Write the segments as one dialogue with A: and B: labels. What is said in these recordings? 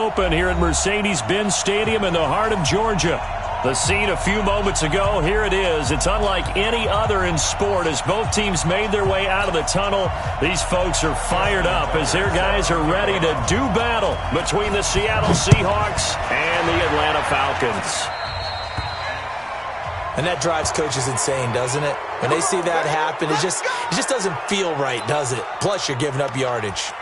A: open here at Mercedes-Benz Stadium in the heart of Georgia. The scene a few moments ago, here it is. It's unlike any other in sport as both teams made their way out of the tunnel. These folks are fired up as their guys are ready to do battle between the Seattle Seahawks and the Atlanta Falcons.
B: And that drives coaches insane, doesn't it? When they see that happen, it just doesn't feel right, does it? Plus, you're giving up yardage.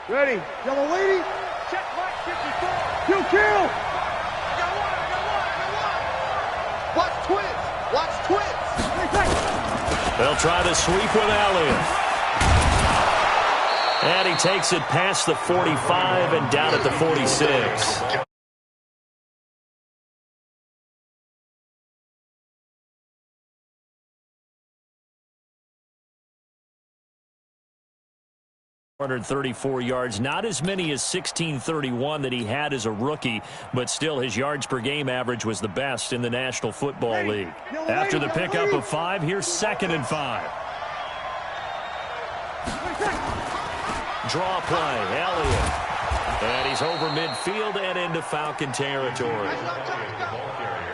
C: Ready. Yellow lady. Check mark 54. Kill, kill. I got one. Watch twins. Watch twins.
A: They'll try to sweep with Elliott. And he takes it past the 45 and down at the 46. .134 yards, not as many as 1631 that he had as a rookie, but still his yards per game average was the best in the National Football League. After the pickup of 5, here's 2nd and 5. Draw play, Elliott. And he's over midfield and into Falcon territory.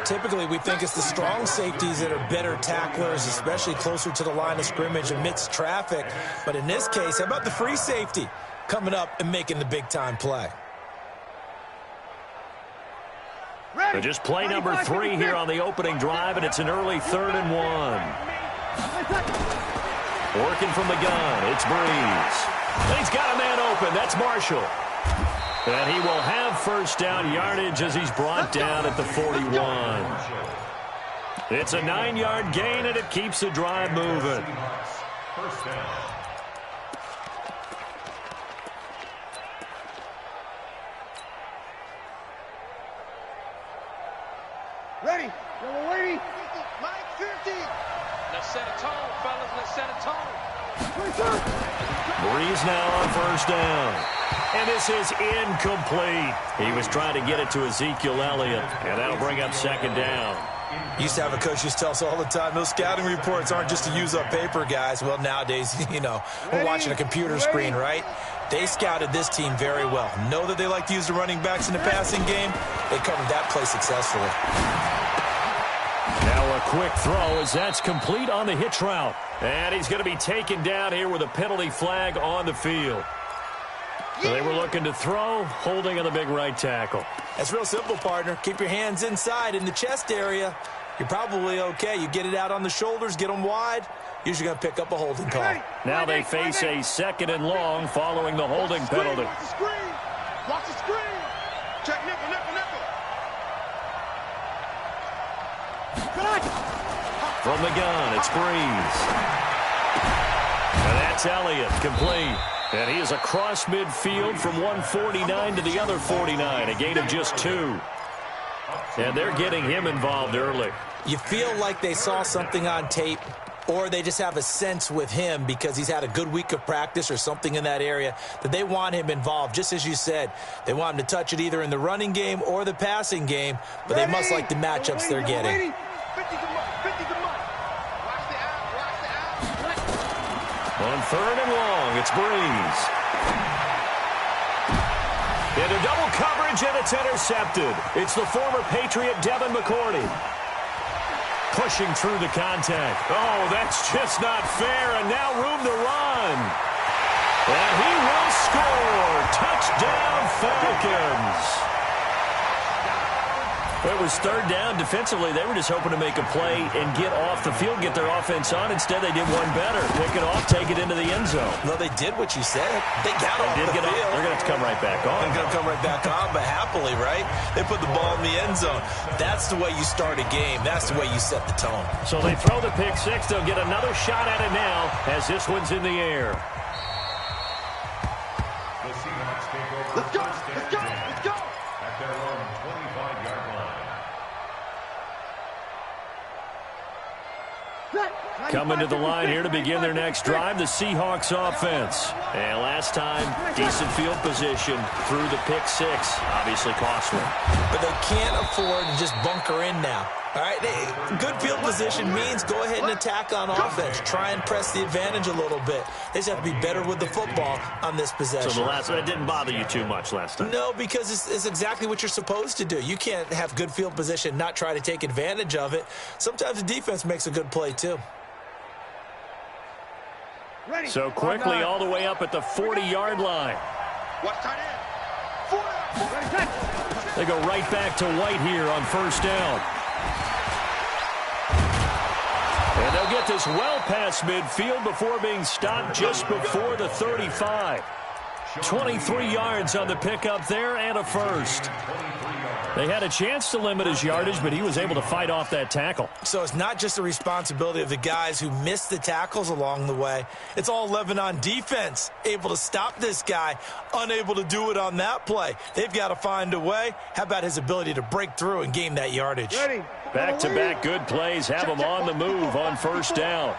B: Typically, we think it's the strong safeties that are better tacklers, especially closer to the line of scrimmage amidst traffic. But in this case, how about the free safety coming up and making the big-time play?
A: So just play number 3 here on the opening drive, and it's an early 3rd and 1. Working from the gun, it's Breeze. And he's got a man open. That's Marshall. And he will have first down yardage as he's brought down at the 41. It's a 9-yard gain, and it keeps the drive moving. First down.
C: Ready. Yellow lady. Mike 50.
D: Let's set a tone, fellas. Let's set a tone.
A: Breeze now on first down. And this is incomplete. He was trying to get it to Ezekiel Elliott, and that'll bring up 2nd down.
B: Used to have a coach used to tell us all the time, those scouting reports aren't just to use up paper, guys. Well, nowadays, we're watching a computer screen, right? They scouted this team very well. Know that they like to use the running backs in the passing game. They covered that play successfully.
A: Now a quick throw as that's complete on the hitch route. And he's going to be taken down here with a penalty flag on the field. So they were looking to throw, holding on the big right tackle.
B: That's real simple, partner. Keep your hands inside in the chest area. You're probably okay. You get it out on the shoulders, get them wide. Usually going to pick up a holding call.
A: Now they face a 2nd and long following the holding penalty.
C: Watch the screen. Watch the screen. Check nickel, nickel, nickel.
A: From the gun, it's Breeze. And that's Elliott, complete. And he is across midfield from 149 to the other 49, a gain of just 2. And they're getting him involved early.
B: You feel like they saw something on tape, or they just have a sense with him because he's had a good week of practice or something in that area that they want him involved. Just as you said, they want him to touch it either in the running game or the passing game, but they must like the matchups they're getting.
A: On 3rd and long, it's Breeze. Into double coverage, and it's intercepted. It's the former Patriot Devin McCourty. Pushing through the contact. Oh, that's just not fair, and now room to run. And he will score. Touchdown, Falcons. It was 3rd down. Defensively, they were just hoping to make a play and get off the field, get their offense on. Instead, they did one better. Pick it off, take it into the end zone.
B: Well, they did what you said. They got off the field.
A: They're going to have to come right back on.
B: They're going to come right back on, but happily, right? They put the ball in the end zone. That's the way you start a game. That's the way you set the tone.
A: So they throw the pick 6. They'll get another shot at it now as this one's in the air.
C: The Seahawks take over. Let's go. Let's go. Let's go.
E: At their own 25-yard line.
C: Set.
A: Coming to the line here to begin their next drive, the Seahawks offense. And last time, decent field position through the pick six. Obviously costly.
B: But they can't afford to just bunker in now. All right, good field position means go ahead and attack on offense. Try and press the advantage a little bit. They just have to be better with the football on this possession.
A: So that didn't bother you too much last time?
B: No, because it's exactly what you're supposed to do. You can't have good field position, not try to take advantage of it. Sometimes the defense makes a good play, too.
A: So quickly all the way up at the 40-yard line. They go right back to White here on first down. And they'll get this well past midfield before being stopped just before the 35. 23 yards on the pickup there and a first. They had a chance to limit his yardage, but he was able to fight off that tackle.
B: So it's not just the responsibility of the guys who missed the tackles along the way. It's all 11 on defense, able to stop this guy, unable to do it on that play. They've got to find a way. How about his ability to break through and gain that yardage?
A: Back-to-back good plays have him on the move on first down.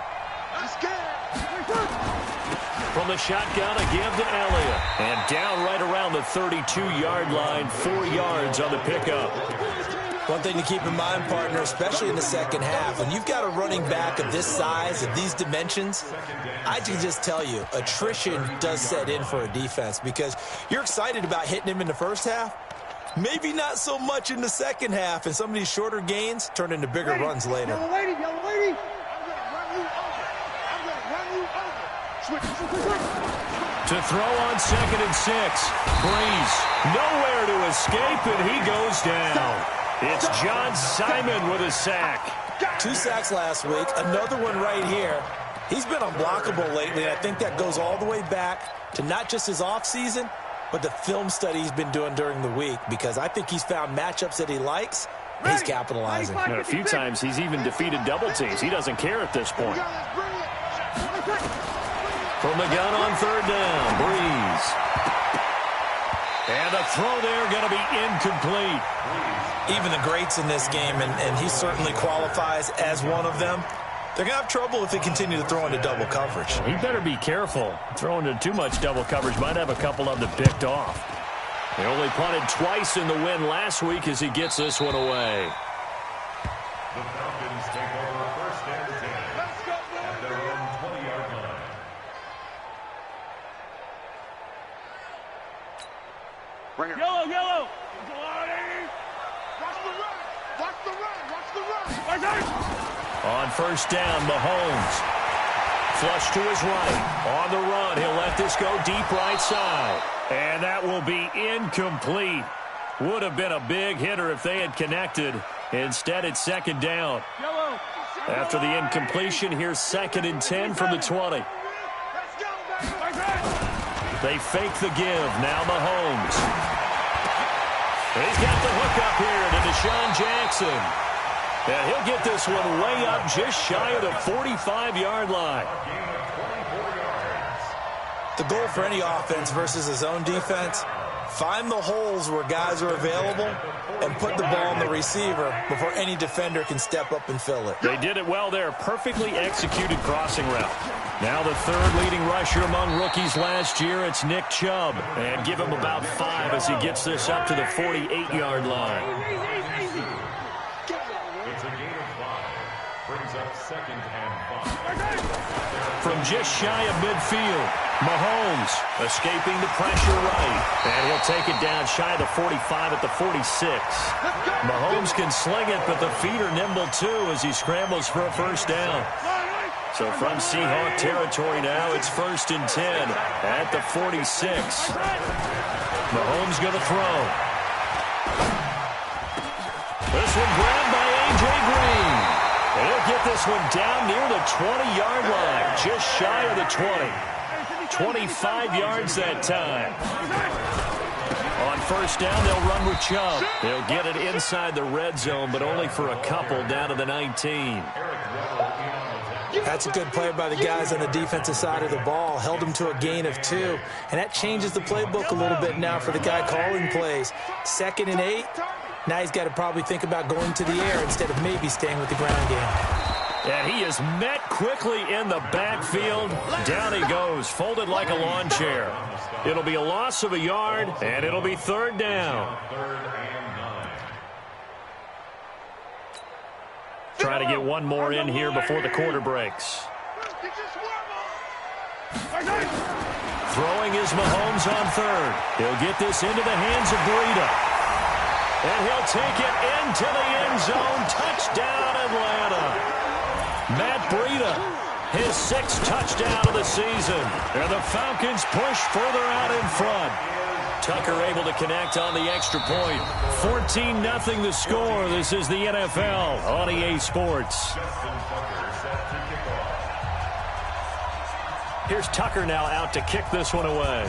A: From the shotgun, a give to Elliott. And down right around the 32-yard line, 4 yards on the pickup.
B: One thing to keep in mind, partner, especially in the second half, when you've got a running back of this size, of these dimensions, I can just tell you, attrition does set in for a defense because you're excited about hitting him in the first half. Maybe not so much in the second half, and some of these shorter gains turn into bigger runs later.
C: Yellow lady, yellow lady. I'm going to run you over. Switch.
A: To throw on 2nd and 6. Breeze nowhere to escape, and he goes down. It's John Simon with a sack.
B: 2 sacks last week, another one right here. He's been unblockable lately, and I think that goes all the way back to not just his offseason, but the film study he's been doing during the week, because I think he's found matchups that he likes, and he's capitalizing.
A: A few times he's even defeated double teams. He doesn't care at this point. From the gun on 3rd down, Breeze. And a throw there going to be incomplete.
B: Even the greats in this game, and he certainly qualifies as one of them, they're going to have trouble if they continue to throw into double coverage.
A: He better be careful. Throwing into too much double coverage might have a couple of them picked off. They only punted twice in the win last week as he gets this one away.
E: The Falcons take over 1st and 10 at their own 20-yard line.
C: Right here. Yellow. Watch the run. Watch the run.
A: On first down, Mahomes. Flush to his right. On the run, he'll let this go deep right side. And that will be incomplete. Would have been a big hitter if they had connected. Instead, it's 2nd down. After the incompletion, here's 2nd and 10 from the 20. They fake the give. Now Mahomes. He's got the hook up here to Deshaun Jackson. And he'll get this one way up just shy of the 45-yard line.
B: The goal for any offense versus his own defense, find the holes where guys are available and put the ball in the receiver before any defender can step up and fill it.
A: They did it well there. Perfectly executed crossing route. Now the 3rd leading rusher among rookies last year, it's Nick Chubb. And give him about 5 as he gets this up to the 48-yard line.
E: It's a gain of 5. Brings up 2nd and 5.
A: From just shy of midfield, Mahomes escaping the pressure right. And he'll take it down shy of the 45 at the 46. Mahomes can sling it, but the feet are nimble too as he scrambles for a first down. So from Seahawk territory now, it's 1st and 10 at the 46. Mahomes going to throw. This one grabbed by A.J. Green. And he'll get this one down near the 20-yard line, just shy of the 20. 25 yards that time. On first down, they'll run with Chubb. They'll get it inside the red zone, but only for a couple down to the 19.
B: That's a good play by the guys on the defensive side of the ball. Held him to a gain of 2. And that changes the playbook a little bit now for the guy calling plays. 2nd and 8. Now he's got to probably think about going to the air instead of maybe staying with the ground game.
A: And he is met quickly in the backfield. Down he goes, folded like a lawn chair. It'll be a loss of a yard, and it'll be third down. Try to get one more in here before the quarter breaks. Throwing is Mahomes on third. He'll get this into the hands of Breida. And he'll take it into the end zone. Touchdown, Atlanta. Matt Breida, his 6th touchdown of the season. And the Falcons push further out in front. Tucker able to connect on the extra point. 14-0 the score. This is the NFL on EA Sports. Here's Tucker now out to kick this one away.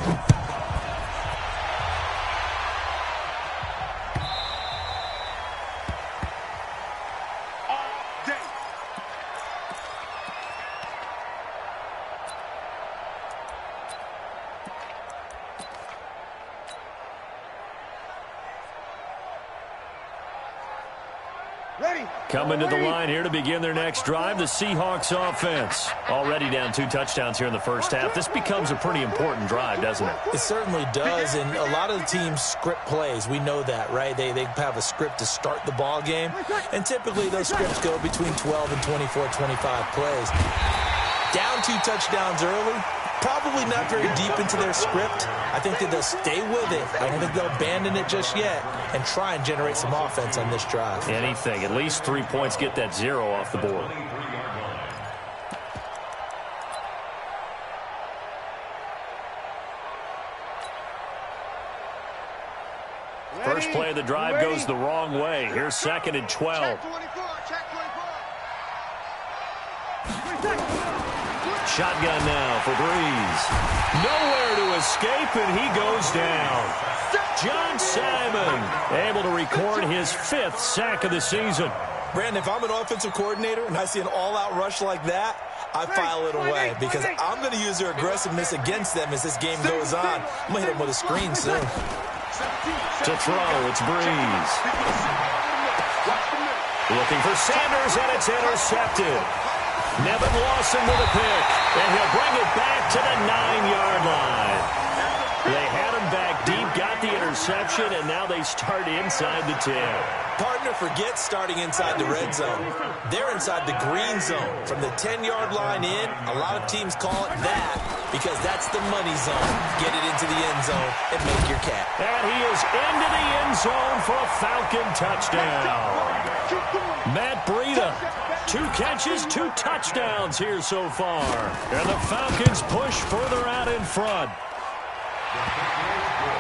A: Coming to the line here to begin their next drive, the Seahawks offense. Already down 2 touchdowns here in the first half. This becomes a pretty important drive, doesn't it?
B: It certainly does, and a lot of the teams script plays. We know that, right? They have a script to start the ball game, and typically those scripts go between 12 and 24, 25 plays. Down 2 touchdowns early. Probably not very deep into their script. I think that they'll stay with it. I don't think they'll abandon it just yet and try and generate some offense on this drive.
A: Anything. At least 3 points, get that 0 off the board. First play of the drive goes the wrong way. Here's 2nd and 12. Shotgun now for Breeze. Nowhere to escape, and he goes down. John Simon able to record his 5th sack of the season.
B: Brandon, if I'm an offensive coordinator and I see an all-out rush like that, I file it away because I'm going to use their aggressiveness against them as this game goes on. I'm going to hit them with a screen soon.
A: To throw, it's Breeze. Looking for Sanders, and it's intercepted. Nevin Lawson with a pick, and he'll bring it back to the 9-yard line. They had him back deep, got the interception, and now they start inside the 10.
B: Partner, forget starting inside the red zone. They're inside the green zone. From the 10-yard line in, a lot of teams call it that because that's the money zone. Get it into the end zone and make your cap.
A: And he is into the end zone for a Falcon touchdown. Matt Breida, 2 catches, 2 touchdowns here so far. And the Falcons push further out in front.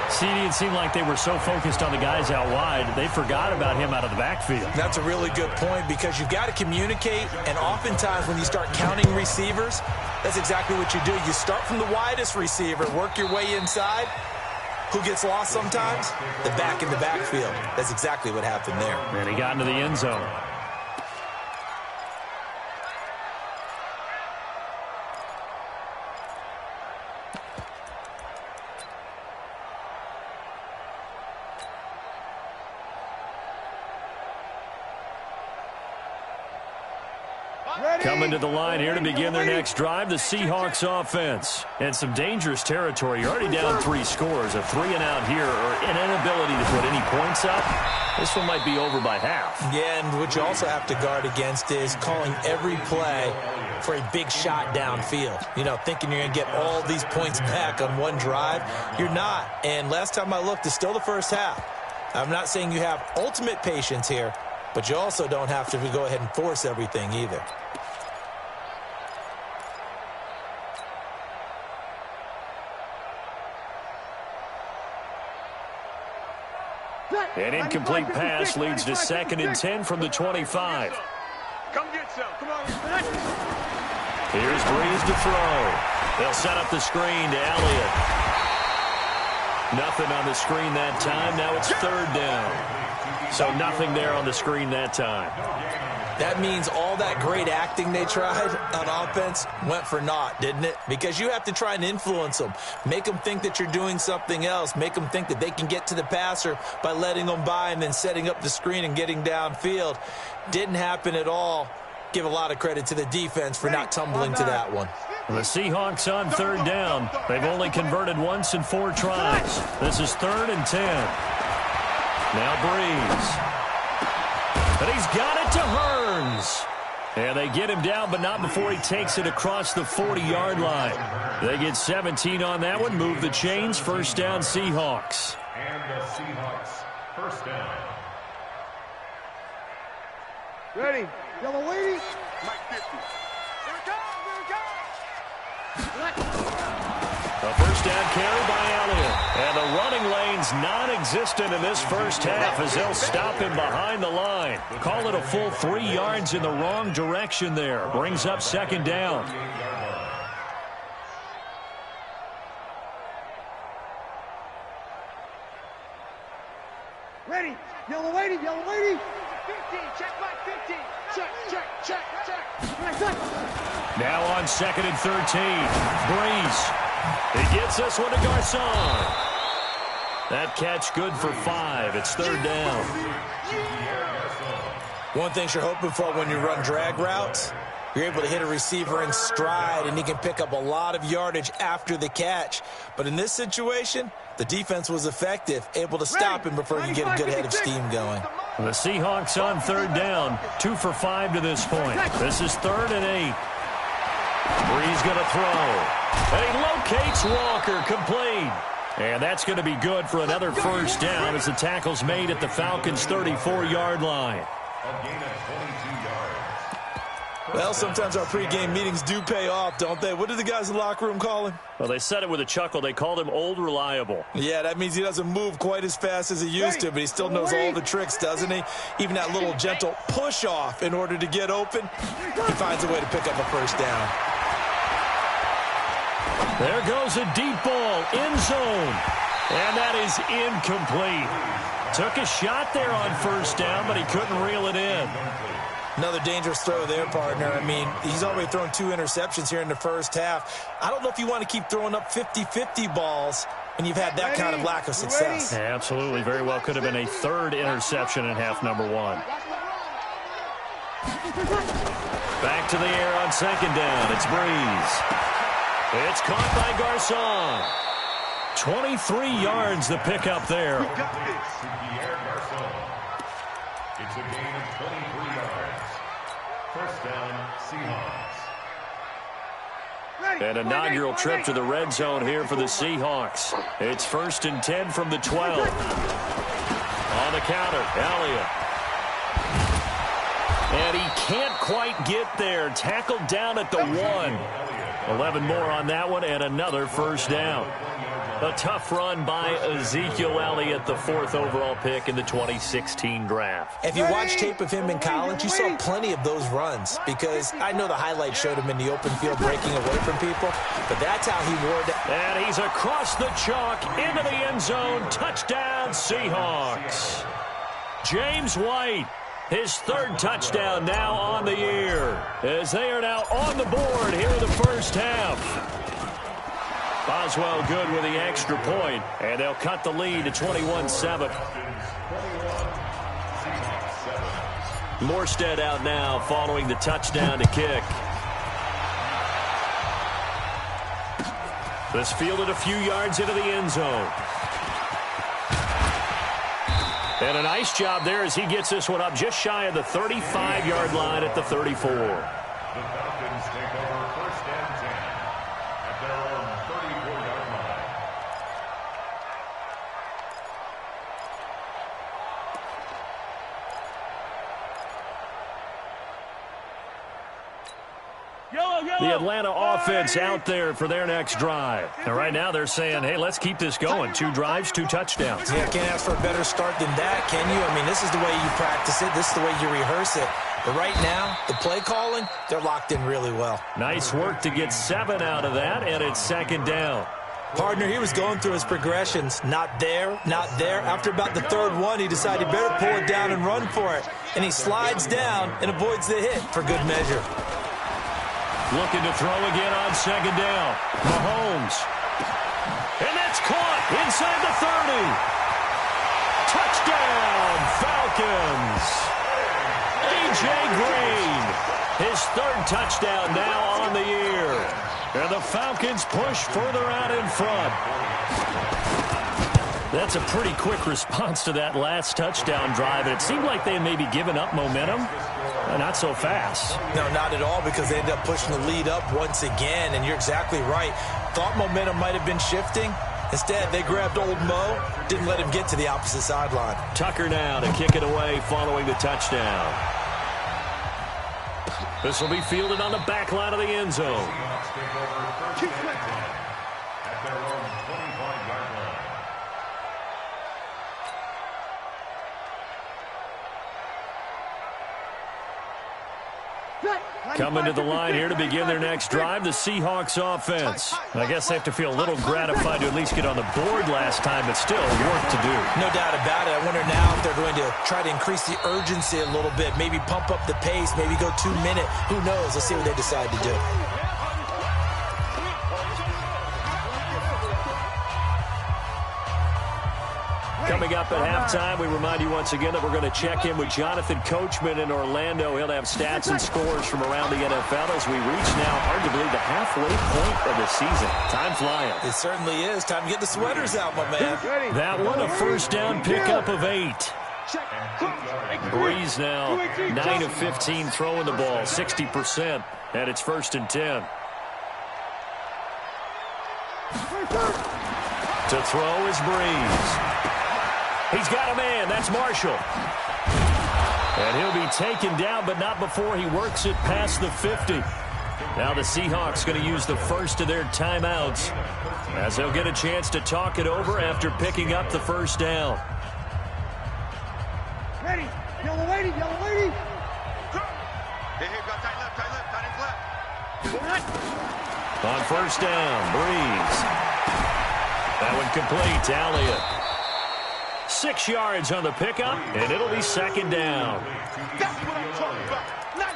A: CD, it seemed like they were so focused on the guys out wide, they forgot about him out of the backfield.
B: That's a really good point because you've got to communicate, and oftentimes when you start counting receivers, that's exactly what you do. You start from the widest receiver, work your way inside. Who gets lost sometimes? The back in the backfield. That's exactly what happened there.
A: And he got into the end zone. Coming to the line here to begin their next drive, the Seahawks offense. And some dangerous territory. You're already down 3 scores. A 3-and-out here or an inability to put any points up. This one might be over by half.
B: Yeah, and what you also have to guard against is calling every play for a big shot downfield. You know, thinking you're going to get all these points back on one drive. You're not. And last time I looked, it's still the first half. I'm not saying you have ultimate patience here, but you also don't have to go ahead and force everything either.
A: An incomplete pass leads to 2nd and 10 from the 25.
C: Come get some. Come on.
A: Here's Breeze to throw. They'll set up the screen to Elliott. Nothing on the screen that time. Now it's 3rd down. So nothing there on the screen that time.
B: That means all that great acting they tried on offense went for naught, didn't it? Because you have to try and influence them. Make them think that you're doing something else. Make them think that they can get to the passer by letting them by and then setting up the screen and getting downfield. Didn't happen at all. give a lot of credit to the defense for not tumbling to that one.
A: The Seahawks on third down. They've only converted once in 4 tries. This is 3rd and 10. Now Breeze. But he's got it to Hearns. And they get him down, but not before he takes it across the 40-yard line. They get 17 on that one, move the chains, first down Seahawks.
E: And the Seahawks, first down.
C: Ready. Yellow lady. Mike 50.
A: A first down carry by Elliott. And the running lane's non-existent in this first half as they'll stop him behind the line. Call it a full 3 yards in the wrong direction there. Brings up second down.
C: Ready. Yellow lady. Yellow lady.
D: 15, check back 15. Check.
A: Now on 2nd and 13. Breeze. He gets this one to Garcon. That catch good for 5. It's 3rd down.
B: One thing you're hoping for when you run drag routes, you're able to hit a receiver in stride, and he can pick up a lot of yardage after the catch. But in this situation, the defense was effective, able to stop him before he could get a good head of steam going.
A: The Seahawks on 3rd down, 2 for 5 to this point. This is 3rd and 8. Breeze going to throw. And he locates Walker, complete. And that's going to be good for another first down as the tackle's made at the Falcons' 34-yard line.
E: A gain of 22 yards.
B: Well, sometimes our pregame meetings do pay off, don't they? What did the guys in the locker room call him?
A: Well, they said it with a chuckle. They called him Old Reliable.
B: Yeah, that means he doesn't move quite as fast as he used to, but he still knows all the tricks, doesn't he? Even that little gentle push-off in order to get open, he finds a way to pick up a first down.
A: There goes a deep ball, end zone. And that is incomplete. Took a shot there on first down, but he couldn't reel it in.
B: Another dangerous throw there, partner. I mean, he's already thrown 2 interceptions here in the first half. I don't know if you want to keep throwing up 50-50 balls when you've had that kind of lack of success.
A: Yeah, absolutely. Very well could have been a 3rd interception in half number 1. Back to the air on 2nd down. It's Breeze. It's caught by Garcon. 23 yards the pickup there.
E: It's a gain of 23 yards. First down, Seahawks.
A: An inaugural trip to the red zone here for the Seahawks. It's 1st and 10 from the 12. On the counter, Elliott. And he can't quite get there. Tackled down at the 1. 11 more on that one, and another first down. A tough run by Ezekiel Elliott, the 4th overall pick in the 2016 draft.
B: If you watch tape of him in college, you saw plenty of those runs, because I know the highlights showed him in the open field breaking away from people, but that's how he wore it.
A: And he's across the chalk into the end zone. Touchdown, Seahawks. James White, his 3rd touchdown now on the year, as they are now on the board here in the first half. Boswell good with the extra point, and they'll cut the lead to 21-7. Morstead out now following the touchdown to kick. This fielded a few yards into the end zone. And a nice job there as he gets this one up just shy of the 35-yard line at the 34.
E: The Falcons take over first and 10 at their own 34-yard line.
A: The Atlanta offense out there for their next drive. And right now they're saying, hey, let's keep this going. 2 drives, 2 touchdowns.
B: Yeah, can't ask for a better start than that, can you? I mean, this is the way you practice it. This is the way you rehearse it. But right now, the play calling, they're locked in really well.
A: Nice work to get 7 out of that, and it's 2nd down.
B: Partner, he was going through his progressions. Not there, not there. After about the 3rd one, he decided better pull it down and run for it. And he slides down and avoids the hit for good measure.
A: Looking to throw again on 2nd down. Mahomes. And that's caught inside the 30. Touchdown, Falcons. A.J. Green, his third touchdown now on the year. And the Falcons push further out in front. That's a pretty quick response to that last touchdown drive. And it seemed like they had maybe given up momentum. Not so fast.
B: No, not at all, because they ended up pushing the lead up once again. And you're exactly right. Thought momentum might have been shifting. Instead, they grabbed old Mo, didn't let him get to the opposite sideline.
A: Tucker now to kick it away following the touchdown. This will be fielded on the back line of the end zone. Coming to the line here to begin their next drive, the Seahawks offense. I guess they have to feel a little gratified to at least get on the board last time, but still work to do.
B: No doubt about it. I wonder now if they're going to try to increase the urgency a little bit, maybe pump up the pace, maybe go 2 minute. Who knows? Let's see what they decide to do.
A: Coming up at halftime, we remind you once again that we're going to check in with Jonathan Coachman in Orlando. He'll have stats and scores from around the NFL as we reach now, hard to believe, the halfway point of the season. Time flying.
B: It certainly is. Time to get the sweaters out, my man.
A: That one, a first down pickup of 8. Breeze now, 9 of 15 throwing the ball, 60%, and it's 1st and 10. To throw is Breeze. He's got a man. That's Marshall. And he'll be taken down, but not before he works it past the 50. Now the Seahawks going to use the first of their timeouts as they'll get a chance to talk it over after picking up the first down.
C: Ready. Yellow lady, yellow lady.
D: Here, go tight left.
A: On first down, Breeze. That one complete to Elliott. 6 yards on the pickup, and it'll be 2nd down.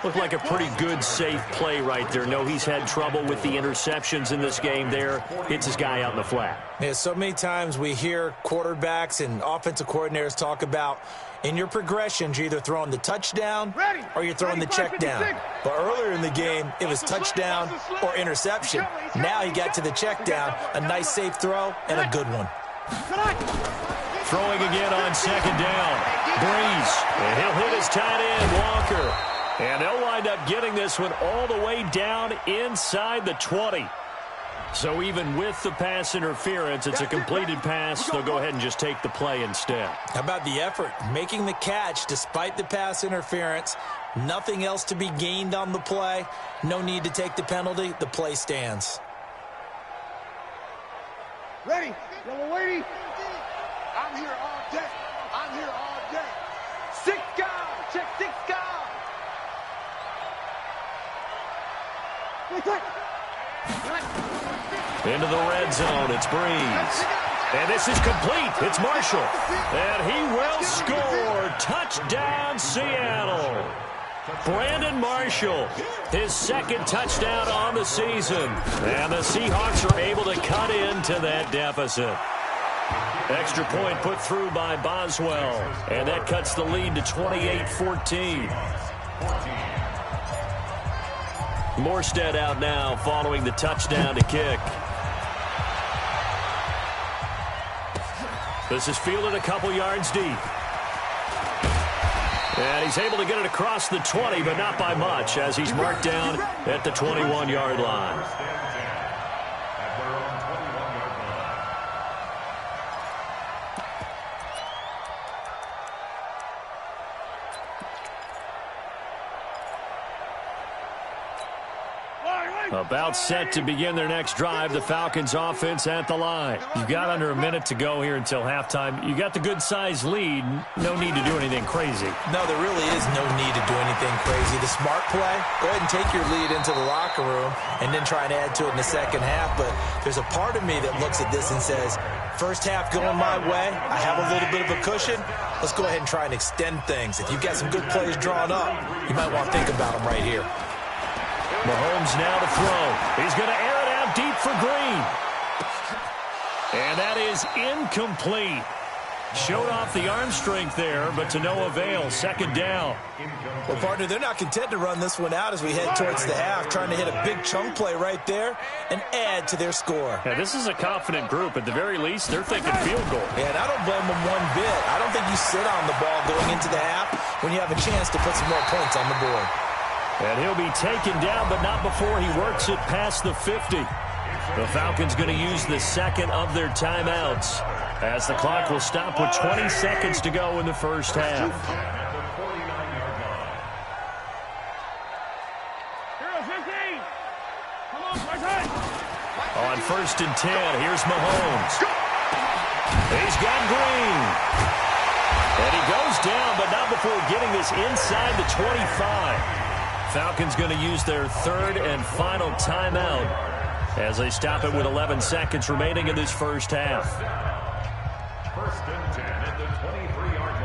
A: Looked like a pretty good, safe play right there. No, he's had trouble with the interceptions in this game there. Hits his guy out in the flat.
B: Yeah, so many times we hear quarterbacks and offensive coordinators talk about in your progressions, you're either throwing the touchdown or you're throwing the check down. But earlier in the game, it was touchdown or interception. Now he got to the check down, a nice safe throw, and a good one.
A: Throwing again on 2nd down. Breeze, and he'll hit his tight end, Walker. And they'll wind up getting this one all the way down inside the 20. So even with the pass interference, it's a completed pass. They'll go ahead and just take the play instead.
B: How about the effort? Making the catch despite the pass interference. Nothing else to be gained on the play. No need to take the penalty. The play stands.
C: Ready. Yellow lady.
D: I'm here all day. I'm here all day. 6 guys. Check 6 guys.
A: Into the red zone, it's Breeze. And this is complete. It's Marshall. And he will score. Touchdown, Seattle. Brandon Marshall, his 2nd touchdown on the season. And the Seahawks are able to cut into that deficit. Extra point put through by Boswell. And that cuts the lead to 28-14. Morstead out now following the touchdown to kick. This is fielded a couple yards deep. And he's able to get it across the 20, but not by much, as he's marked down at the 21-yard line. About set to begin their next drive, the Falcons offense at the line. You've got under a minute to go here until halftime. You got the good-sized lead. No need to do anything crazy.
B: No, there really is no need to do anything crazy. The smart play, go ahead and take your lead into the locker room and then try and add to it in the second half. But there's a part of me that looks at this and says, first half going my way, I have a little bit of a cushion. Let's go ahead and try and extend things. If you've got some good plays drawn up, you might want to think about them right here.
A: Mahomes now to throw. He's going to air it out deep for Green. And that is incomplete. Showed off the arm strength there, but to no avail. Second down.
B: Well, partner, they're not content to run this one out as we head towards the half, trying to hit a big chunk play right there and add to their score.
A: Yeah, this is a confident group. At the very least, they're thinking field goal.
B: Yeah, and I don't blame them one bit. I don't think you sit on the ball going into the half when you have a chance to put some more points on the board.
A: And he'll be taken down, but not before he works it past the 50. The Falcons going to use the second of their timeouts as the clock will stop with 20 seconds to go in the first half. On 1st and 10, here's Mahomes. He's got Green. And he goes down, but not before getting this inside the 25. Falcons going to use their third and final timeout as they stop it with 11 seconds remaining in this first half.
E: 1st and 10 at the 23-yard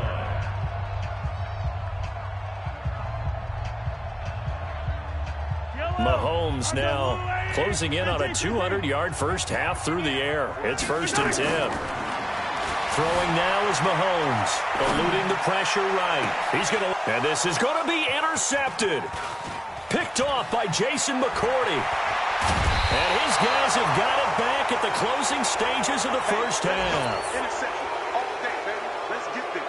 E: line.
A: Mahomes now closing in on a 200-yard first half through the air. It's 1st and 10. Throwing now is Mahomes, eluding the pressure right. And this is going to be intercepted. Picked off by Jason McCourty. And his guys have got it back at the closing stages of the first half.
D: Interception all day, baby. Let's get this.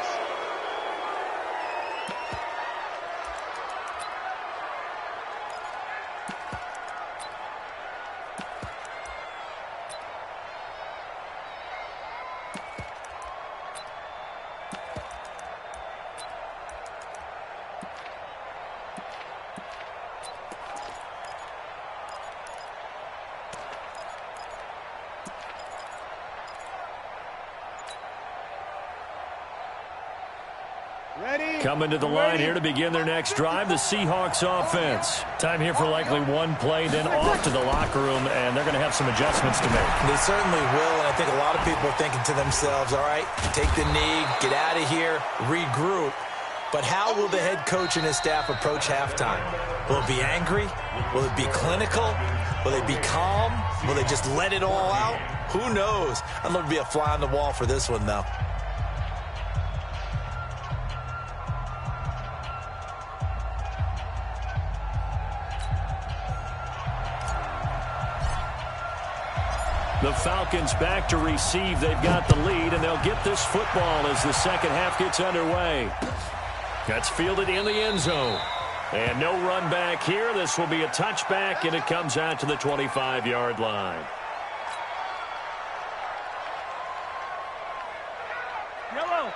A: Coming to the line here to begin their next drive, the Seahawks offense. Time here for likely one play, then off to the locker room, and they're going to have some adjustments to make.
B: They certainly will, and I think a lot of people are thinking to themselves, all right, take the knee, get out of here, regroup. But how will the head coach and his staff approach halftime? Will it be angry? Will it be clinical? Will they be calm? Will they just let it all out? Who knows? I'd love to be a fly on the wall for this one, though.
A: The Falcons back to receive. They've got the lead, and they'll get this football as the second half gets underway. That's fielded in the end zone. And no run back here. This will be a touchback, and it comes out to the 25-yard line.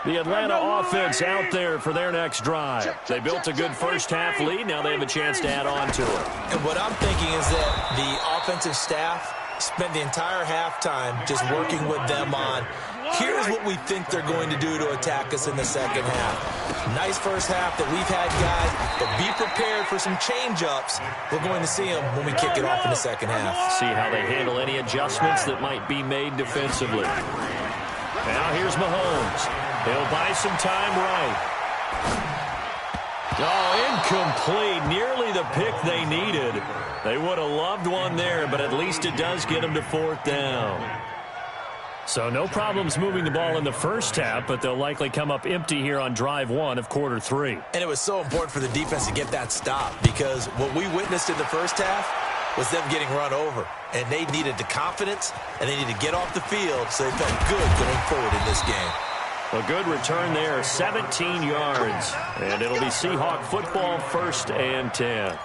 A: The Atlanta offense out there for their next drive. They built a good first-half lead. Now they have a chance to add on to it.
B: And what I'm thinking is that the offensive staff spent the entire halftime just working with them on, here's what we think they're going to do to attack us in the second half. Nice first half that we've had, guys, but be prepared for some change-ups. We're going to see them when we kick it off in the second half.
A: See how they handle any adjustments that might be made defensively. Now here's Mahomes. He'll buy some time right. Oh, incomplete. Nearly the pick they needed. They would have loved one there, but at least it does get them to 4th down. So no problems moving the ball in the first half, but they'll likely come up empty here on drive 1 of quarter 3.
B: And it was so important for the defense to get that stop, because what we witnessed in the first half was them getting run over. And they needed the confidence, and they needed to get off the field so they felt good going forward in this game.
A: A good return there, 17 yards. And it'll be Seahawk football, 1st and 10.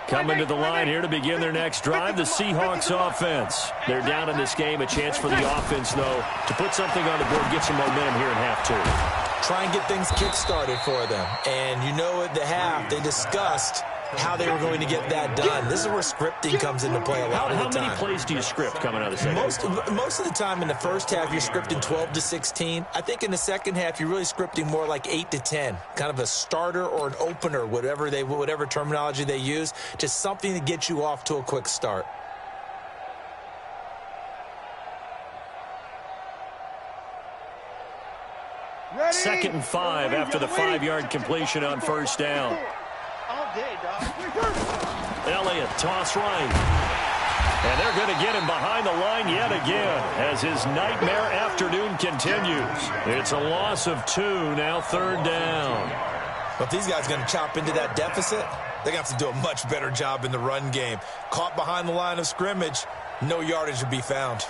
A: Coming to the line here to begin their next drive, the Seahawks offense. They're down in this game. A chance for the offense, though, to put something on the board, get some momentum here in half 2.
B: Try and get things kick-started for them. And you know at the half, they discussed how they were going to get that done. This is where scripting comes into play a lot of the time.
A: How many plays do you script coming out of the second?
B: Most of the time in the first half, you're scripting 12 to 16. I think in the second half, you're really scripting more like 8 to 10. Kind of a starter or an opener, whatever terminology they use. Just something to get you off to a quick start.
A: 2nd and 5 after the 5-yard completion on first down.
C: All day, dog.
A: Elliott, toss right. And they're going to get him behind the line yet again as his nightmare afternoon continues. It's a loss of 2, now 3rd down.
B: But if these guys are going to chop into that deficit, they're going to have to do a much better job in the run game. Caught behind the line of scrimmage, no yardage to be found.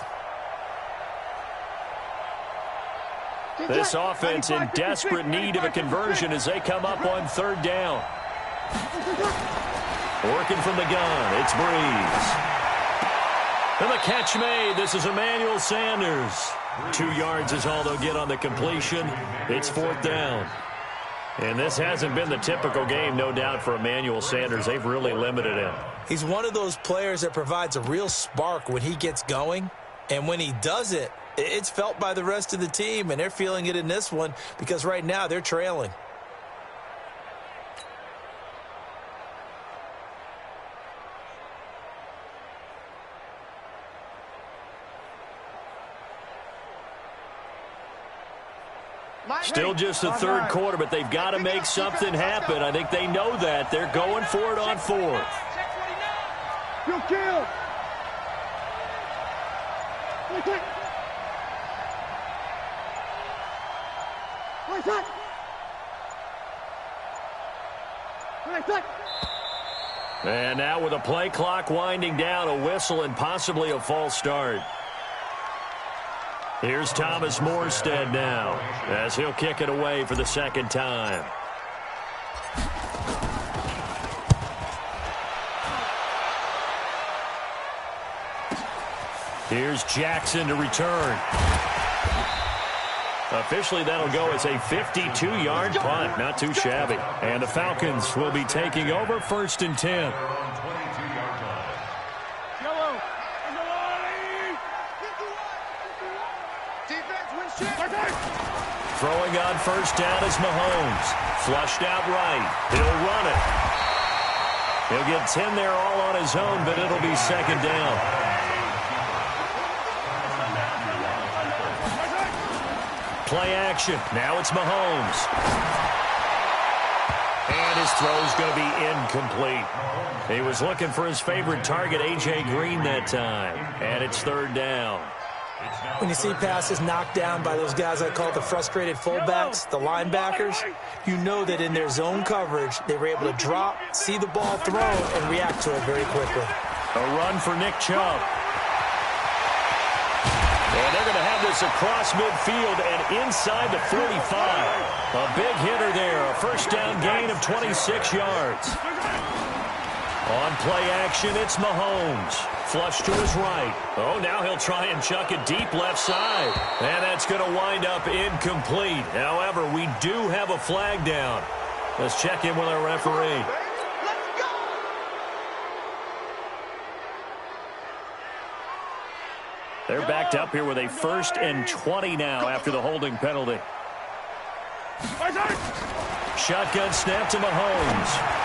A: This offense in desperate need of a conversion as they come up on 3rd down. Working from the gun, it's Breeze. And the catch made. This is Emmanuel Sanders. 2 yards is all they'll get on the completion. It's 4th down. And this hasn't been the typical game, no doubt, for Emmanuel Sanders. They've really limited him.
B: He's one of those players that provides a real spark when he gets going. And when he does it, it's felt by the rest of the team. And they're feeling it in this one because right now they're trailing.
A: Still just the 3rd quarter, but they've got to make something happen. I think they know that. They're going for it on 4th.
C: You kill.
A: And now with a play clock winding down, a whistle and possibly a false start. Here's Thomas Morstead now as he'll kick it away for the 2nd time. Here's Jackson to return. Officially, that'll go as a 52-yard punt. Not too shabby. And the Falcons will be taking over 1st and 10. Throwing on 1st down is Mahomes. Flushed out right. He'll run it. He'll get 10 there all on his own, but it'll be 2nd down. Play action. Now it's Mahomes. And his throw's going to be incomplete. He was looking for his favorite target, A.J. Green, that time. And it's 3rd down.
B: When you see passes knocked down by those guys I call the frustrated fullbacks, the linebackers, you know that in their zone coverage, they were able to drop, see the ball thrown, and react to it very quickly.
A: A run for Nick Chubb. And they're going to have this across midfield and inside the 45. A big hitter there, a 1st down gain of 26 yards. On play action, it's Mahomes. Flush to his right. Oh, now he'll try and chuck it deep left side. And that's going to wind up incomplete. However, we do have a flag down. Let's check in with our referee. They're backed up here with a 1st and 20 now after the holding penalty. Shotgun snap to Mahomes.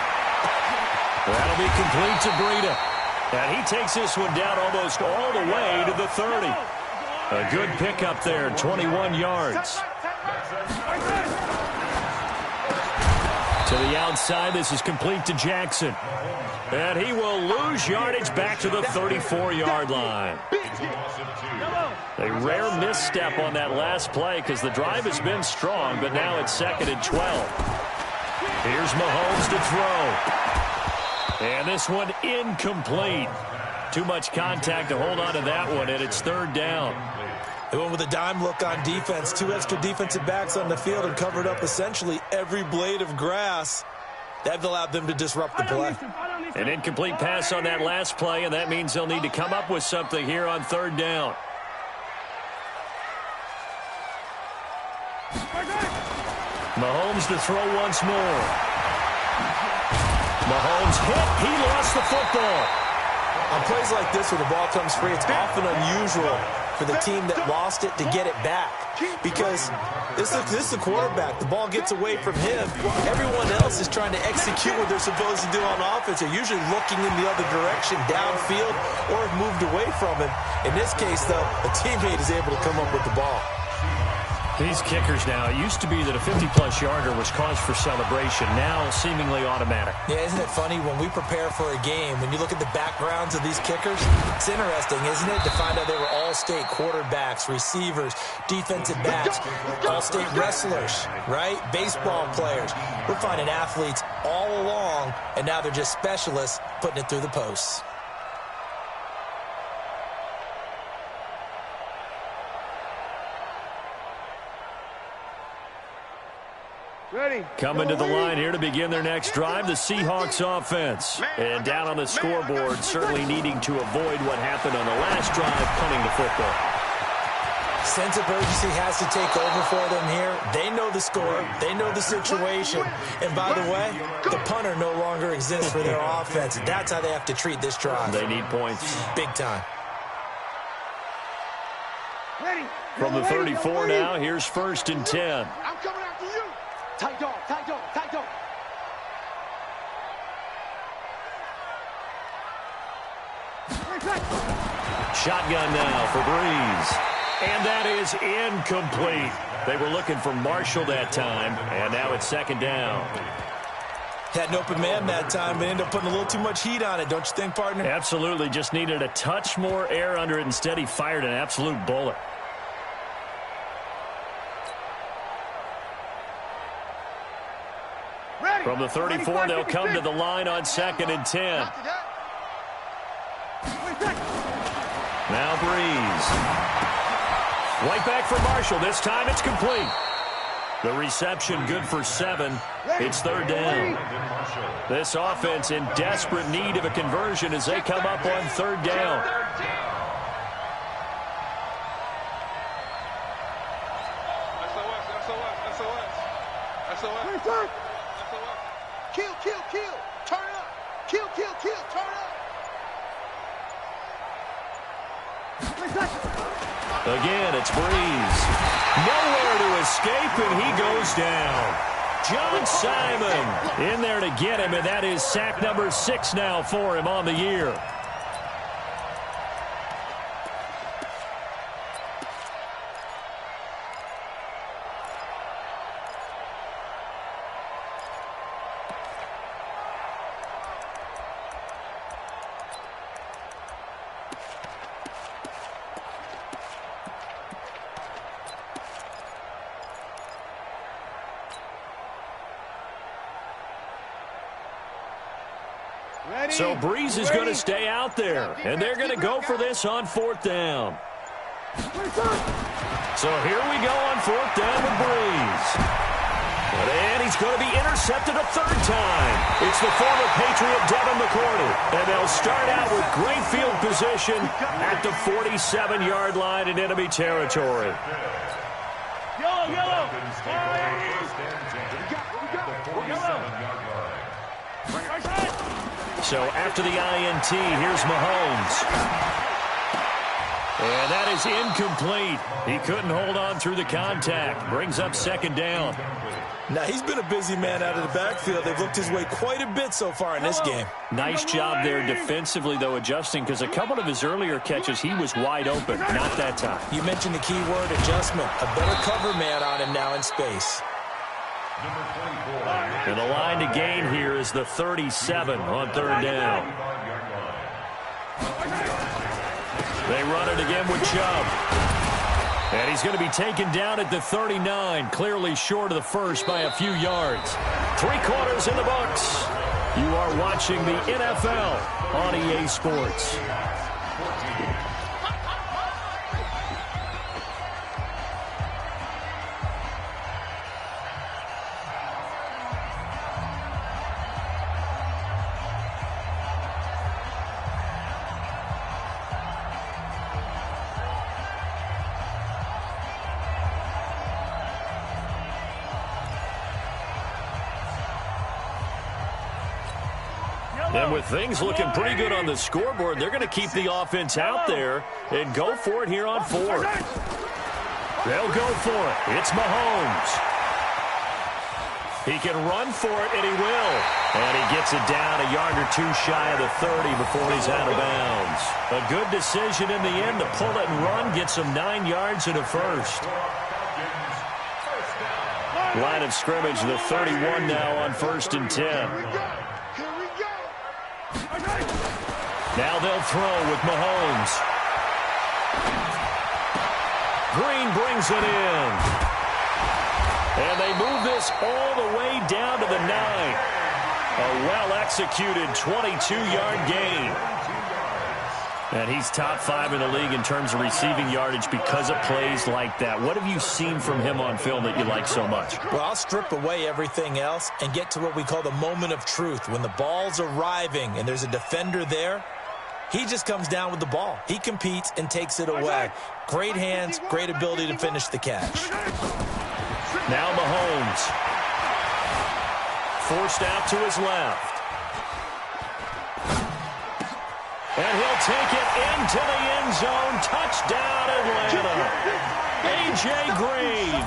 A: That'll be complete to Breida. And he takes this one down almost all the way to the 30. A good pickup there, 21 yards. To the outside, this is complete to Jackson. And he will lose yardage back to the 34-yard line. A rare misstep on that last play because the drive has been strong, but now it's 2nd and 12. Here's Mahomes to throw. And this one incomplete. Too much contact to hold on to that one, and it's 3rd down.
B: They went with a dime look on defense. 2 extra defensive backs on the field and covered up essentially every blade of grass. That allowed them to disrupt the play.
A: An incomplete pass on that last play, and that means they'll need to come up with something here on 3rd down. Mahomes to throw once more. Mahomes hit. He lost the football.
B: On plays like this where the ball comes free, it's often unusual for the team that lost it to get it back. Because this is the quarterback. The ball gets away from him. Everyone else is trying to execute what they're supposed to do on offense. They're usually looking in the other direction, downfield, or have moved away from him. In this case, though, a teammate is able to come up with the ball.
A: These kickers now, it used to be that a 50-plus yarder was cause for celebration. Now seemingly automatic.
B: Yeah, isn't it funny when we prepare for a game, when you look at the backgrounds of these kickers, it's interesting, isn't it, to find out they were all-state quarterbacks, receivers, defensive backs, all-state wrestlers, right? Baseball players. We're finding athletes all along, and now they're just specialists putting it through the posts.
C: Ready.
A: Coming to the line here to begin their next drive, the Seahawks offense. And down on the scoreboard, certainly needing to avoid what happened on the last drive, punting the football.
B: Sense of urgency has to take over for them here. They know the score. They know the situation. And by the way, the punter no longer exists for their offense. That's how they have to treat this drive.
A: They need points.
B: Big time.
C: Ready.
A: From the 34 now, here's 1st and 10.
D: I'm coming after you. Tight dog, tight dog, tight dog.
A: Shotgun now for Breeze. And that is incomplete. They were looking for Marshall that time, and now it's 2nd down.
B: Had an open man that time, but ended up putting a little too much heat on it, don't you think, partner?
A: Absolutely. Just needed a touch more air under it. Instead, he fired an absolute bullet. From the 34, they'll come to the line on 2nd and 10. Now Breeze. Right back for Marshall. This time it's complete. The reception good for 7. It's 3rd down. This offense in desperate need of a conversion as they come up on 3rd down.
D: SOS. Kill, kill, kill. Turn up. Kill, kill, kill. Turn up.
A: Again, it's Breeze. Nowhere to escape, and he goes down. John Simon in there to get him, and that is sack number 6 now for him on the year. So Breeze is going to stay out there, and they're going to go for this on 4th down. So here we go on 4th down with Breeze. And he's going to be intercepted a 3rd time. It's the former Patriot Devin McCourty. And they'll start out with great field position at the 47-yard line in enemy territory.
C: Yellow.
A: So after the INT, here's Mahomes. And that is incomplete. He couldn't hold on through the contact. Brings up 2nd down.
B: Now, he's been a busy man out of the backfield. They've looked his way quite a bit so far in this game.
A: Nice job there defensively, though, adjusting, because a couple of his earlier catches, he was wide open. Not that time.
B: You mentioned the key word, adjustment. A better cover man on him now in space.
A: And the line to gain here is the 37 on 3rd down. They run it again with Chubb. And he's going to be taken down at the 39, clearly short of the first by a few yards. 3 quarters in the books. You are watching the NFL on EA Sports. And with things looking pretty good on the scoreboard, they're going to keep the offense out there and go for it here on 4th. They'll go for it. It's Mahomes. He can run for it, and he will. And he gets it down a yard or 2 shy of the 30 before he's out of bounds. A good decision in the end to pull it and run, get some 9 yards and a first. Line of scrimmage, the 31 now on 1st and 10.
D: Here we go.
A: Now they'll throw with Mahomes. Green brings it in. And they move this all the way down to the 9. A well-executed 22-yard gain. And he's top 5 in the league in terms of receiving yardage because of plays like that. What have you seen from him on film that you like so much?
B: Well, I'll strip away everything else and get to what we call the moment of truth. When the ball's arriving and there's a defender there, he just comes down with the ball. He competes and takes it away. Great hands, great ability to finish the catch.
A: Now Mahomes. Forced out to his left. And he'll take it into the end zone. Touchdown, Atlanta. A.J. Green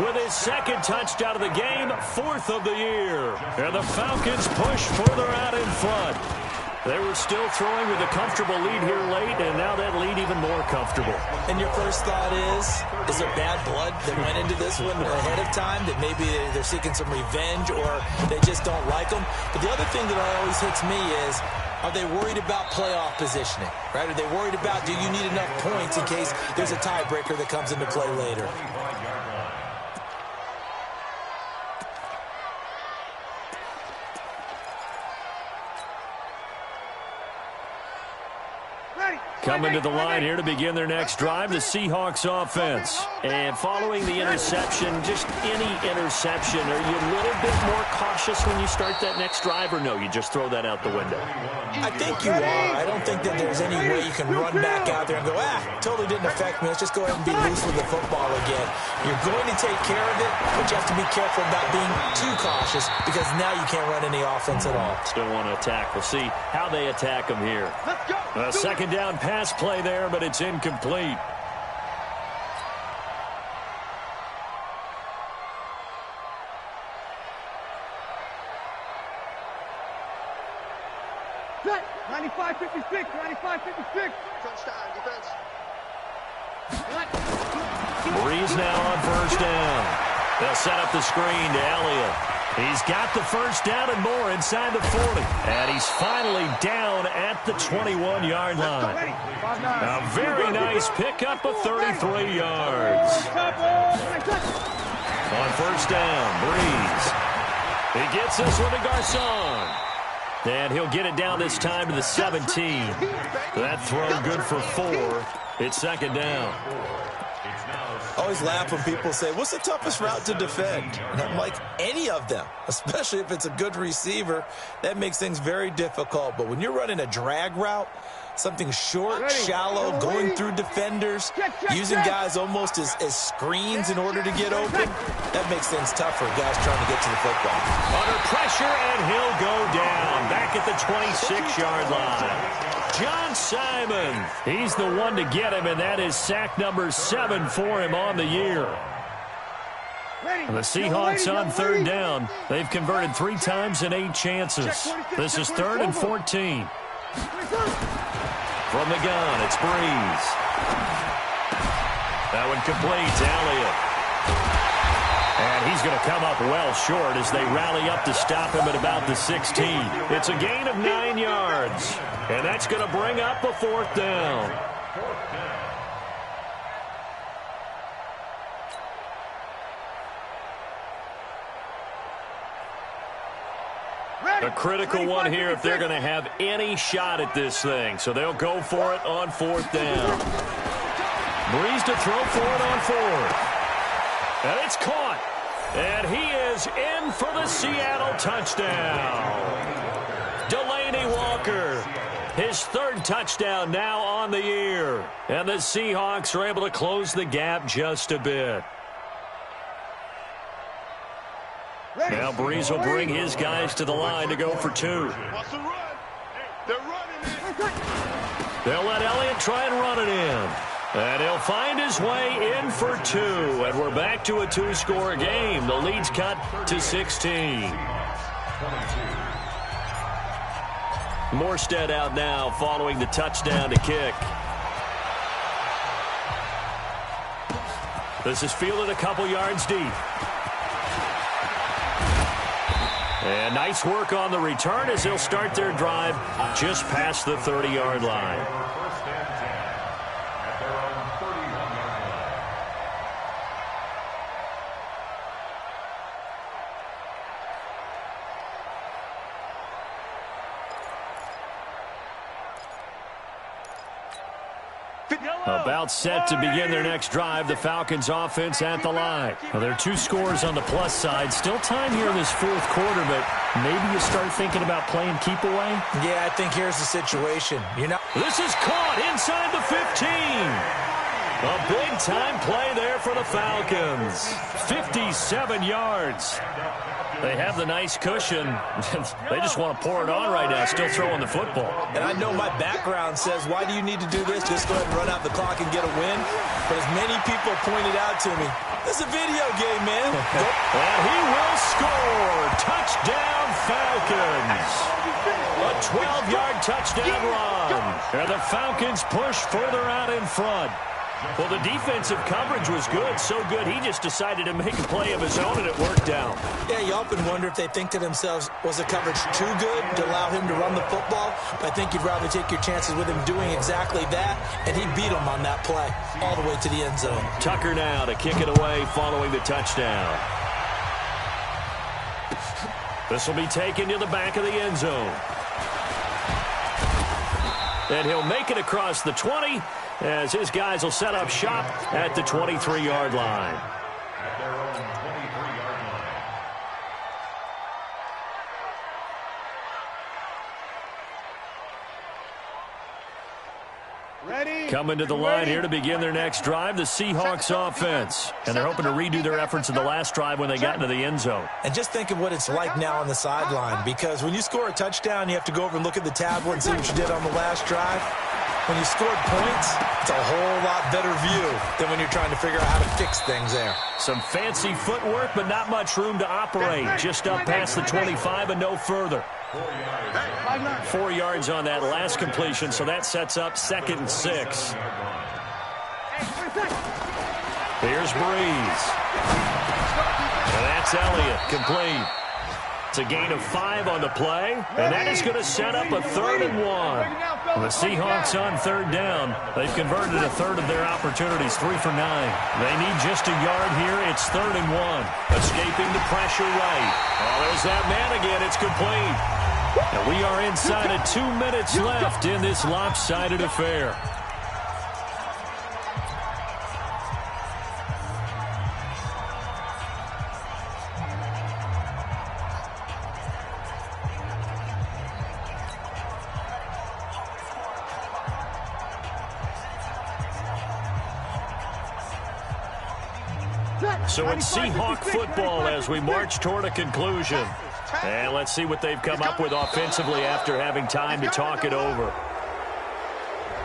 A: with his 2nd touchdown of the game, 4th of the year. And the Falcons push further out in front. They were still throwing with a comfortable lead here late, and now that lead even more comfortable.
B: And your first thought is there bad blood that went into this one ahead of time, that maybe they're seeking some revenge or they just don't like them? But the other thing that always hits me is, are they worried about playoff positioning, right? Are they worried about, do you need enough points in case there's a tiebreaker that comes into play later?
A: Coming to the line here to begin their next drive, the Seahawks offense. And following the interception, just any interception, are you a little bit more cautious when you start that next drive, or no, you just throw that out the window?
B: I think you are. I don't think that there's any way you can run back out there and go, totally didn't affect me. Let's just go ahead and be loose with the football again. You're going to take care of it, but you have to be careful about being too cautious because now you can't run any offense at all.
A: Still want to attack. We'll see how they attack them here. A 2nd down pass play there, but it's incomplete.
C: Set. 95-56. 95-56.
D: Touchdown, defense.
A: Breeze now on 1st down. They'll set up the screen to Elliott. He's got the 1st down and more inside the 40. And he's finally down at the 21-yard line. A very nice pickup of 33 yards. On 1st down, Breeze. He gets this with a Garcon. And he'll get it down this time to the 17. That throw good for 4. It's 2nd down.
B: I always laugh when people say, what's the toughest route to defend? And I'm like, any of them, especially if it's a good receiver. That makes things very difficult. But when you're running a drag route, something short, shallow, going through defenders, using guys almost as screens in order to get open, that makes things tough for guys trying to get to the football.
A: Under pressure, and he'll go down back at the 26-yard line. John Simon, he's the one to get him, and that is sack number 7 for him on the year. And the Seahawks on 3rd down. They've converted 3 times in 8 chances. This is 3rd and 14. From the gun, it's Breeze. That one complete to Elliott. And he's going to come up well short as they rally up to stop him at about the 16. It's a gain of 9 yards. And that's going to bring up a 4th down. A critical one here if they're going to have any shot at this thing. So they'll go for it on 4th down. Breeze to throw for it on 4th. And it's caught. And he is in for the Seattle touchdown. Delaney Walker, his 3rd touchdown now on the year. And the Seahawks are able to close the gap just a bit. Now Breeze will bring his guys to the line to go for 2.
D: What's the run? They're running.
A: They'll let Elliott try and run it in. And he'll find his way in for 2. And we're back to a 2-score game. The lead's cut to 16. Morstead out now following the touchdown to kick. This is fielded a couple yards deep. And nice work on the return as they'll start their drive just past the 30-yard line.
E: First and 10 at their own 31-yard line.
A: About set to begin their next drive, the Falcons offense at the line. Well, there are 2 scores on the plus side. Still time here in this fourth quarter, but maybe you start thinking about playing keep away?
B: Yeah, I think here's the situation.
A: This is caught inside the 15. A big-time play there for the Falcons. 57 yards. They have the nice cushion. They just want to pour it on right now, still throwing the football.
B: And I know my background says, why do you need to do this? Just go ahead and run out the clock and get a win. But as many people pointed out to me, this is a video game, man.
A: And he will score. Touchdown, Falcons. A 12-yard touchdown run. And the Falcons push further out in front. Well, the defensive coverage was good, so good he just decided to make a play of his own, and it worked out.
B: Yeah, you often wonder if they think to themselves, was the coverage too good to allow him to run the football? But I think you'd rather take your chances with him doing exactly that, and he beat him on that play all the way to the end zone.
A: Tucker now to kick it away following the touchdown. This will be taken to the back of the end zone. And he'll make it across the 20 as his guys will set up shop at the 23-yard line.
E: At their own 23-yard line.
C: Ready?
A: Coming to the line here to begin their next drive, the Seahawks offense. And they're hoping to redo their efforts in the last drive when they got into the end zone.
B: And just think of what it's like now on the sideline, because when you score a touchdown, you have to go over and look at the tablet and see what you did on the last drive. When you scored points, it's a whole lot better view than when you're trying to figure out how to fix things there.
A: Some fancy footwork, but not much room to operate. Just up past the 25 and no further. 4 yards on that last completion, so that sets up 2nd and 6. Here's Breeze. And that's Elliott, complete. It's a gain of 5 on the play, and that is going to set up a 3rd and 1. The Seahawks on 3rd down. They've converted a third of their opportunities, 3 for 9. They need just a yard here. It's 3rd and 1. Escaping the pressure right. Oh, there's that man again. It's complete. And we are inside of 2 minutes left in this lopsided affair. So it's Seahawk football as we march toward a conclusion. And let's see what they've come up with offensively after having time to talk it over.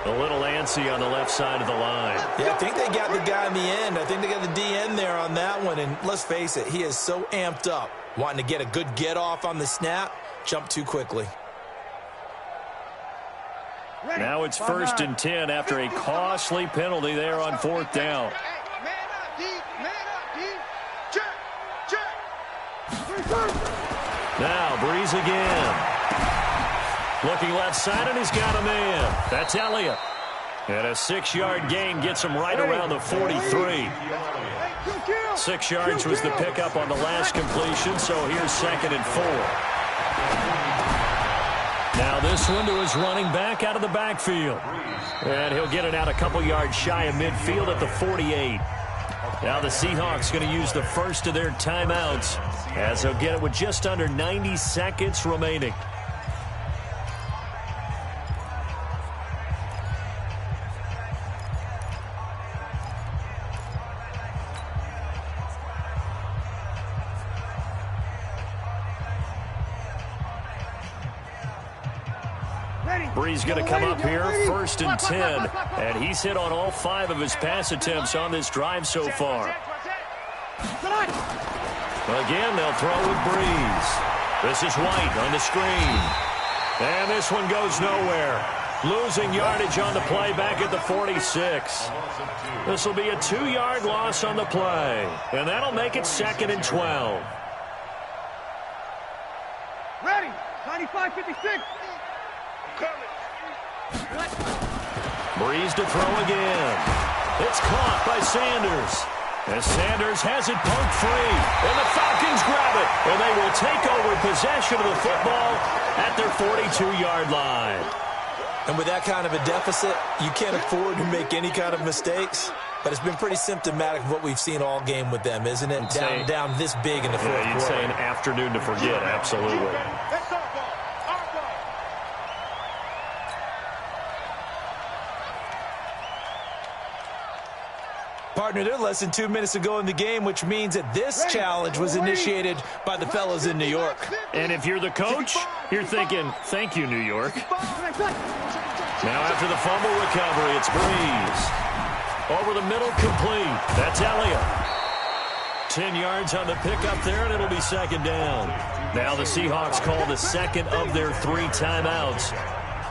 A: A little antsy on the left side of the line.
B: Yeah, I think they got the guy in the end. I think they got the DN there on that one. And let's face it, he is so amped up, wanting to get a good get off on the snap, jump too quickly.
A: Now it's 1st and 10 after a costly penalty there on 4th down. Now Breeze again. Looking left side, and he's got a man. That's Elliott. And a 6-yard gain gets him right around the 43. 6 yards was the pickup on the last completion, so here's 2nd and 4. Now this one to his running back out of the backfield. And he'll get it out a couple yards shy of midfield at the 48. Now the Seahawks going to use the first of their timeouts as they'll get it with just under 90 seconds remaining. Breeze going to come up here, 1st and 10, and he's hit on all 5 of his pass attempts on this drive so far. Again, they'll throw with Breeze. This is White on the screen. And this one goes nowhere. Losing yardage on the play back at the 46. This will be a 2-yard loss on the play, and that'll make it 2nd and 12.
C: Flag 56.
A: Breeze to throw again. It's caught by Sanders. As Sanders has it poked free. And the Falcons grab it. And they will take over possession of the football at their 42-yard line.
B: And with that kind of a deficit, you can't afford to make any kind of mistakes. But it's been pretty symptomatic of what we've seen all game with them, isn't it? Down this big in the fourth quarter.
A: You'd say an afternoon to forget, absolutely.
D: That's our ball. Our ball.
B: Partner, they're less than 2 minutes to go in the game, which means that this challenge was initiated by the fellas in New York.
A: And if you're the coach, you're thinking, thank you, New York. Now after the fumble recovery, it's Breeze. Over the middle, complete. That's Elliott. 10 yards on the pickup there, and it'll be second down. Now the Seahawks call the second of their 3 timeouts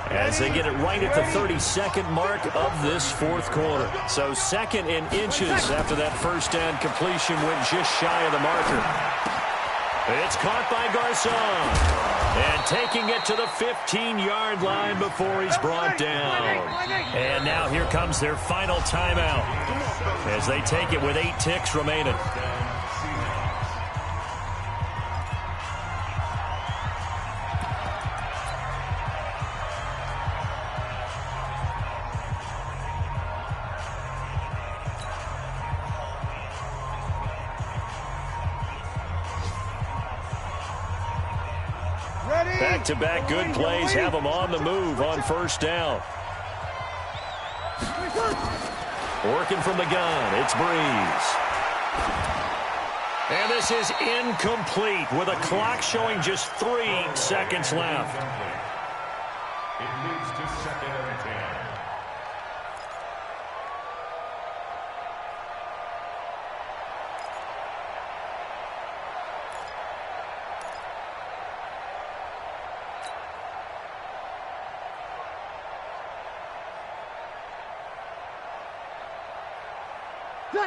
A: as they get it right at the 32nd mark of this fourth quarter. So second in inches after that first down completion went just shy of the marker. It's caught by Garcon. And taking it to the 15-yard line before he's brought down. And now here comes their final timeout as they take it with 8 ticks remaining. Back-to-back good plays have them on the move on first down. Working from the gun, it's Breeze. And this is incomplete with a clock showing just 3 seconds left.
E: It leads to second and 10.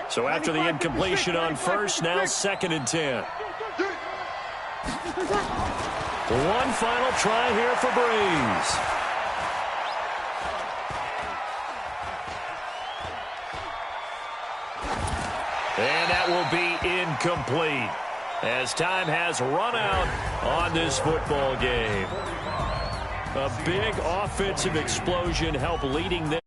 A: So after the incompletion on first, now second and 10. One final try here for Breeze. And that will be incomplete as time has run out on this football game. A big offensive explosion helped leading them